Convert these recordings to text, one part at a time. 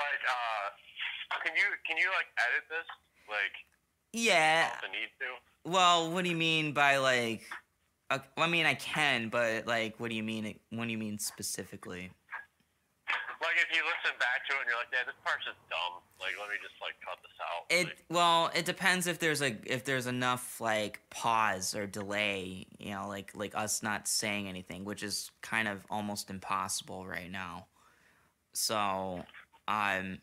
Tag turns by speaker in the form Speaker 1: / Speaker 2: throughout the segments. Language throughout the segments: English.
Speaker 1: like, can you like edit this? Like,
Speaker 2: Yeah.
Speaker 1: the need to?
Speaker 2: Well, what do you mean by like? I mean, I can, but like, what do you mean? What do you mean specifically?
Speaker 1: Like, if you listen back to it and you're like, yeah, this part's just dumb. Like, let me just like cut this out.
Speaker 2: Well, it depends if there's enough like pause or delay, you know, like us not saying anything, which is kind of almost impossible right now. So, I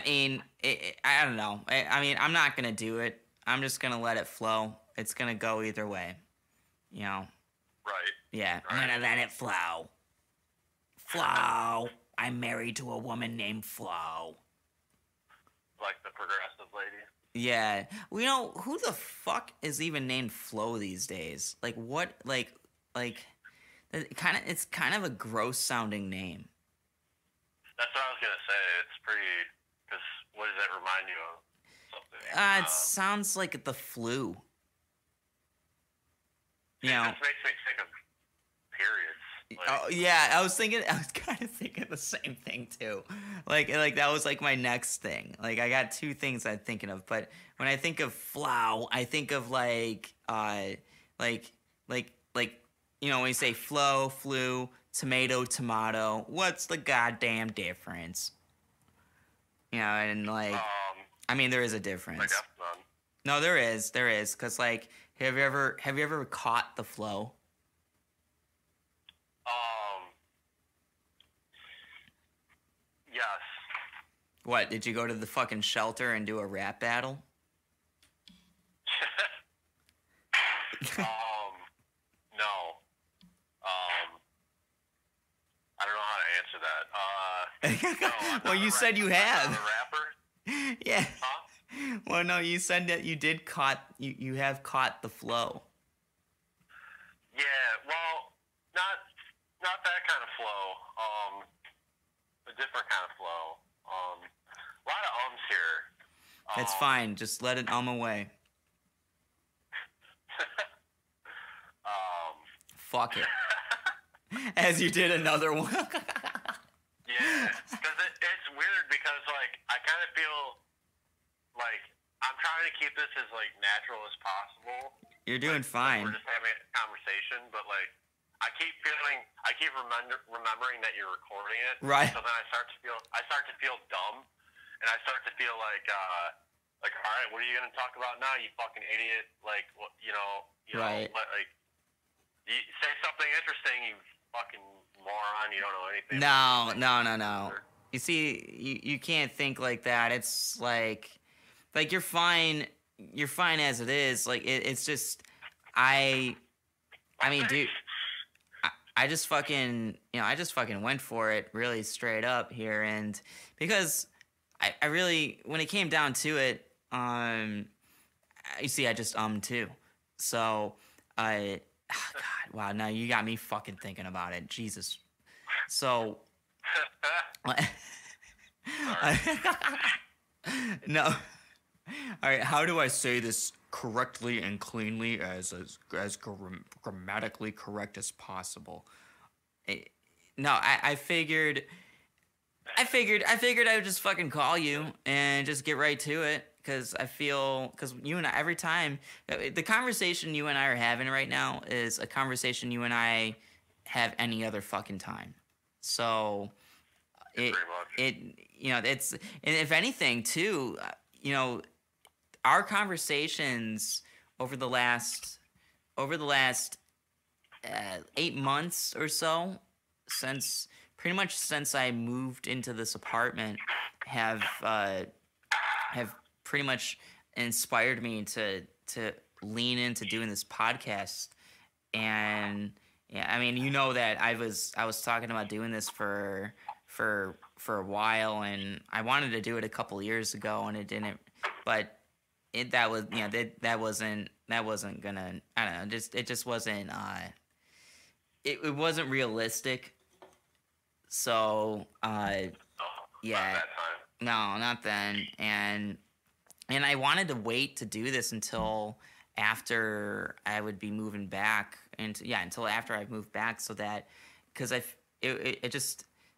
Speaker 2: mean, I don't know. I mean, I'm not gonna do it. I'm just gonna let it flow. It's gonna go either way, you know.
Speaker 1: Right.
Speaker 2: Yeah,
Speaker 1: right.
Speaker 2: I'm gonna let it flow. Flo. I'm married to a woman named Flo.
Speaker 1: Like the progressive lady.
Speaker 2: Yeah. Well, you know, who the fuck is even named Flo these days? Like, what? It's kind of a gross sounding name.
Speaker 1: That's what I was gonna say. It's pretty. Because what does that remind you of? Something.
Speaker 2: It sounds like the flu. You know.
Speaker 1: It makes me think of periods. Like,
Speaker 2: oh yeah, I was kind of thinking the same thing too. Like that was like my next thing. Like I got two things I'm thinking of, but when I think of flow, I think of like you know when you say flow, flu, tomato, what's the goddamn difference? You know, and like I mean there is a difference.
Speaker 1: I guess none.
Speaker 2: No, there is, cuz like have you ever caught the flow?
Speaker 1: Yes.
Speaker 2: What, did you go to the fucking shelter and do a rap battle?
Speaker 1: No. I don't know how to answer that. No,
Speaker 2: well, you said you have.
Speaker 1: I'm not a rapper?
Speaker 2: Yeah.
Speaker 1: Huh?
Speaker 2: Well, no, you said that you did you have caught the flow.
Speaker 1: Yeah, well, not that kind of flow. A different kind of flow. A lot of ums here.
Speaker 2: It's fine. Just let it away. Fuck it. As you did another one.
Speaker 1: Yeah, because it's weird because, like, I kind of feel like I'm trying to keep this as, like, natural as possible.
Speaker 2: You're doing fine.
Speaker 1: We're just having a conversation, but, like, I keep remembering that you're recording it.
Speaker 2: Right.
Speaker 1: So then I start to feel dumb, and I start to feel like, all right, what are you gonna talk about now, you fucking idiot? Like, you know,
Speaker 2: right.
Speaker 1: Like, you say something interesting, you fucking moron. You don't know anything.
Speaker 2: No. You see, you can't think like that. It's like you're fine. You're fine as it is. Like it's just, I mean, dude. I just fucking went for it really straight up here, and because I really, when it came down to it, you see, I just too, so God, wow, now you got me fucking thinking about it, Jesus, so, no, all right, how do I say this correctly and cleanly as grammatically correct as possible? I figured I would just fucking call you and just get right to it, because you and I, every time, the conversation you and I are having right now is a conversation you and I have any other fucking time. So it's, and if anything too, our conversations over the last 8 months or so, since I moved into this apartment, have pretty much inspired me to lean into doing this podcast. And yeah, I mean, that I was talking about doing this for a while, and I wanted to do it a couple years ago, and it didn't, but that wasn't gonna, I don't know, it just wasn't it wasn't realistic. So yeah, no, not then. And I wanted to wait to do this until after I would be moving back, until after I moved back, so that, because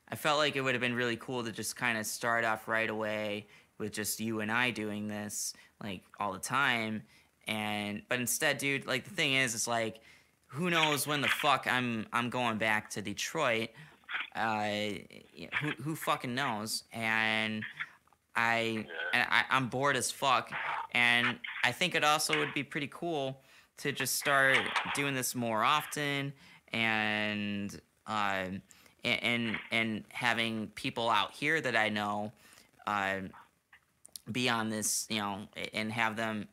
Speaker 2: I felt like it would have been really cool to just kind of start off right away with just you and I doing this like all the time, but instead, dude, like the thing is, it's like, who knows when the fuck I'm going back to Detroit? Who fucking knows? I'm bored as fuck, and I think it also would be pretty cool to just start doing this more often, and and having people out here that I know uh, be on this, and have them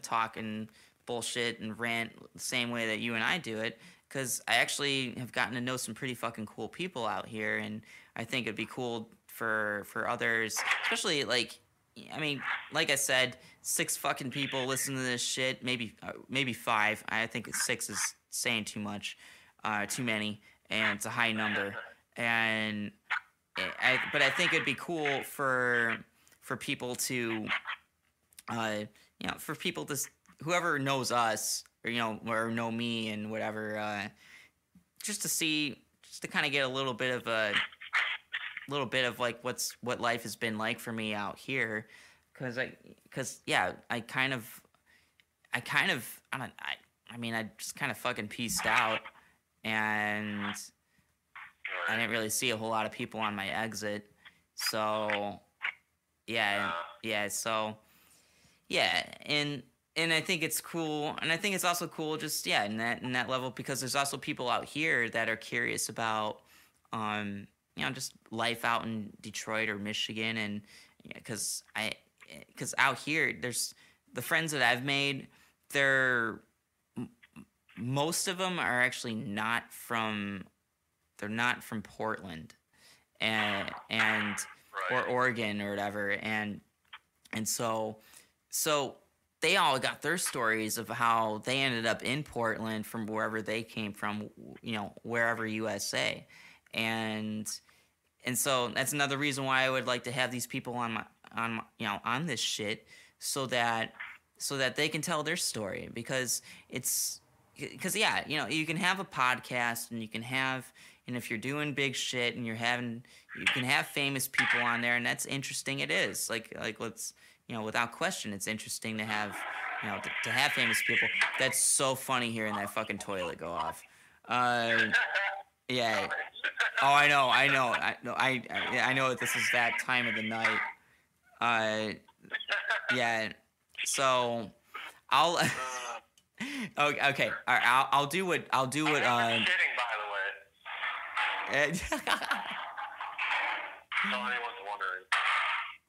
Speaker 2: talk and bullshit and rant the same way that you and I do it. Because I actually have gotten to know some pretty fucking cool people out here, and I think it'd be cool for others, especially like, I mean, like I said, 6 fucking people listen to this shit. Maybe 5. I think 6 is saying too much, too many, and it's a high number. And but I think it'd be cool for people to, for people to, whoever knows us, or or know me and whatever, just to kind of get a little bit of like what life has been like for me out here, because I just kind of fucking pieced out, and I didn't really see a whole lot of people on my exit, so and I think it's cool, and I think it's also cool just in that level, because there's also people out here that are curious about just life out in Detroit or Michigan, and because out here, there's the friends that I've made, most of them are actually not from Portland and or Oregon or whatever, and so they all got their stories of how they ended up in Portland from wherever they came from, wherever USA. And so that's another reason why I would like to have these people on this shit, so that they can tell their story, because you can have a podcast, and you can have, and if you're doing big shit and you can have famous people on there, and that's interesting. It is like let's, without question, it's interesting to have, to have famous people. That's so funny hearing that fucking toilet go off. Yeah. Oh, I know. I know that this is that time of the night. Yeah. So, I'll. Okay. All right. I'll do what.
Speaker 1: I'm kidding, by the way. So anyone's wondering.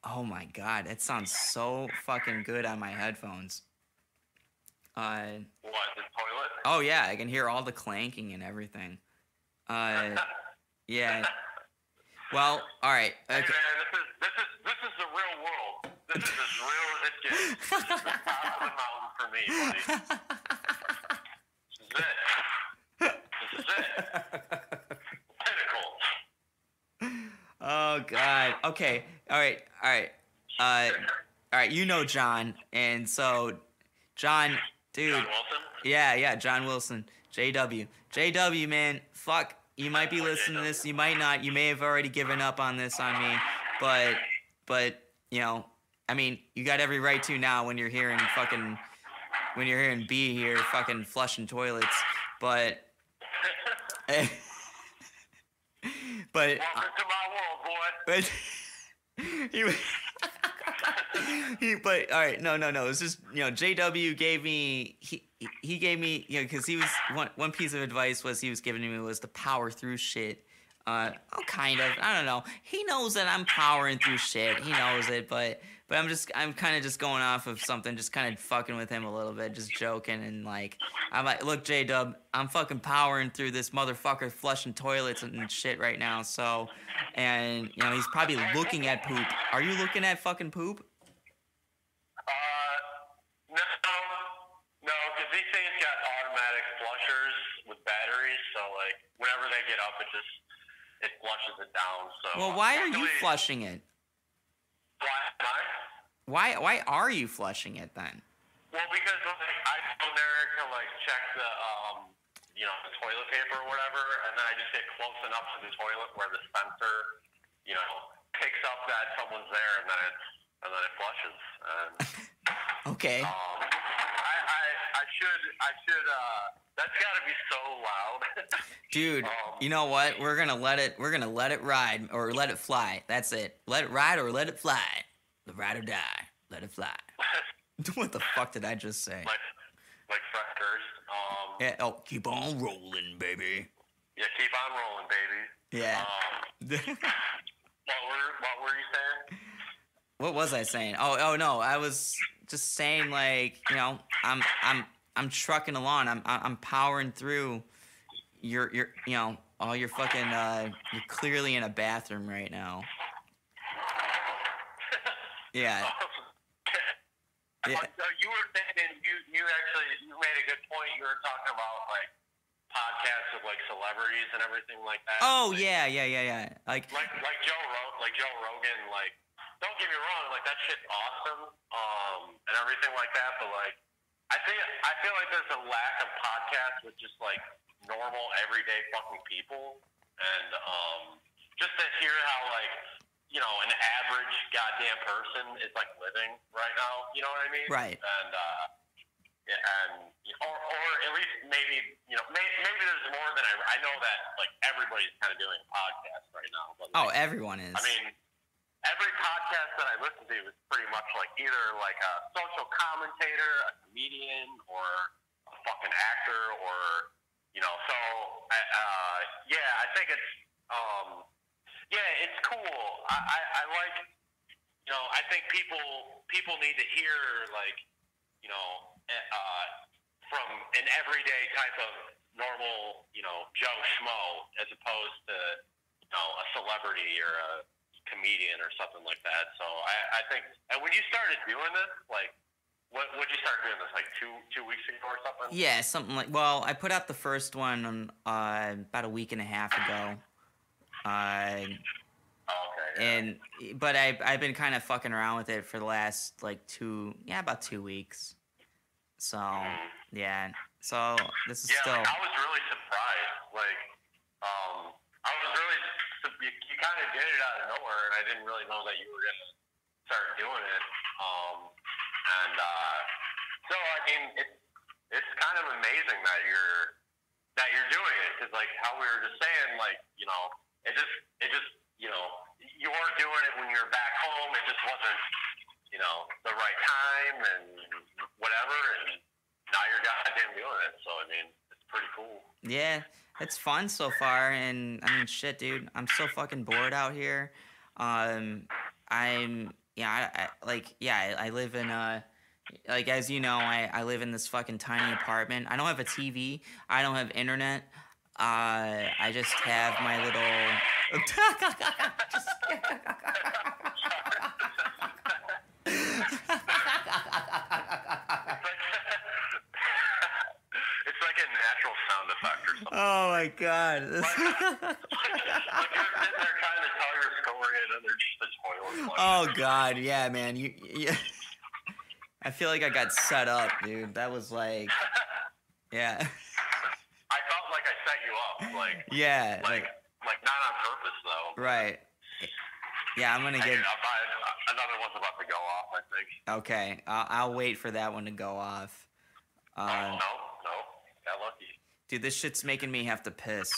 Speaker 2: Oh my god, that sounds so fucking good on my headphones.
Speaker 1: What, the toilet?
Speaker 2: Oh yeah, I can hear all the clanking and everything. Yeah. Well, all right. Okay.
Speaker 1: Hey man, this is the real world. This is as real as it gets. This is the top of the mountain for me, buddy. This is it. Pinnacle.
Speaker 2: Oh god. Okay. All right. All right. You know John, and so John, dude.
Speaker 1: John Wilson?
Speaker 2: Yeah. John Wilson. JW, man. Fuck. You might be listening to this. You might not. You may have already given up on this on me, but I mean, you got every right to now when you're hearing B here fucking flushing toilets, but. But
Speaker 1: welcome to my world, boy.
Speaker 2: But all right, no. It's just, JW gave me he gave me, because he was one piece of advice was he was giving me was to power through shit. Kind of, I don't know. He knows that I'm powering through shit. He knows it, but I'm kind of just going off of something, just kind of fucking with him a little bit, just joking, and like, I'm like, look, J-Dub, I'm fucking powering through this motherfucker flushing toilets and shit right now, so, and, he's probably looking at poop. Are you looking at fucking poop?
Speaker 1: No, because these things got automatic flushers with batteries, so, like, whenever they get up, it flushes it down, so.
Speaker 2: Well, why are you flushing it? Why are you flushing it then?
Speaker 1: Well, because I go there to like check the toilet paper or whatever, and then I just get close enough to the toilet where the sensor, picks up that someone's there, and then it flushes. And,
Speaker 2: okay.
Speaker 1: I should. That's got to be so loud.
Speaker 2: Dude, you know what? We're gonna let it ride or let it fly. That's it. Let it ride or let it fly. The ride or die. Let it fly. What the fuck did I just say?
Speaker 1: Like Fred Durst.
Speaker 2: Yeah. Oh, keep on rolling, baby.
Speaker 1: Yeah, keep on rolling, baby.
Speaker 2: Yeah.
Speaker 1: What were you saying?
Speaker 2: What was I saying? Oh no, I was just saying like, I'm trucking along. I'm powering through your all your fucking you're clearly in a bathroom right now. Yeah.
Speaker 1: Yeah. You were thinking you actually made a good point. You were talking about like podcasts of like celebrities and everything like that.
Speaker 2: Oh
Speaker 1: like,
Speaker 2: yeah.
Speaker 1: Like Joe Rogan. Like, don't get me wrong. Like that shit's awesome. And everything like that. But like, I feel like there's a lack of podcasts with just like normal everyday fucking people, and just to hear how like an average goddamn person is like living right now. You know what I mean?
Speaker 2: Right.
Speaker 1: And or at least maybe maybe there's more than I know that like everybody's kind of doing podcasts right now. But like,
Speaker 2: everyone is.
Speaker 1: I mean, every podcast that I listen to is pretty much like either like a social commentator, a comedian, or a fucking actor, or So I think it's it's cool. I like I think people need to hear like from an everyday type of normal Joe Schmo as opposed to a celebrity or a comedian or something like that. So I think, and when you started doing this, like, would you start doing this like two weeks ago or something?
Speaker 2: Yeah, something like. Well, I put out the first one about a week and a half ago.
Speaker 1: Okay.
Speaker 2: But I've been kind of fucking around with it for the last like about 2 weeks. So yeah. So this is still.
Speaker 1: Like, I was really surprised. Like, I was really. You kind of did it out of nowhere, and I didn't really know that you were gonna start doing it. So I mean, it's kind of amazing that you're doing it, because like how we were just saying, like it just you weren't doing it when you were back home. It just wasn't the right time and whatever, and now you're goddamn doing it. So I mean, it's pretty cool.
Speaker 2: Yeah, it's fun so far, and I mean, shit, dude, I'm so fucking bored out here. I live in like, as you know, I live in this fucking tiny apartment. I don't have a TV. I don't have internet. I just have my little.
Speaker 1: It's like a natural sound effect or something.
Speaker 2: Oh my god.
Speaker 1: Like you're sitting there trying to tell your story, and then there's just a toilet.
Speaker 2: Oh god, yeah, man. You I feel like I got set up, dude. That was like, yeah.
Speaker 1: I felt like I set you up, like.
Speaker 2: Yeah.
Speaker 1: Like not on purpose though.
Speaker 2: Right. Yeah, I'm gonna get.
Speaker 1: Another one's about to go off, I think.
Speaker 2: Okay, I'll wait for that one to go off.
Speaker 1: No, got lucky.
Speaker 2: Dude, this shit's making me have to piss.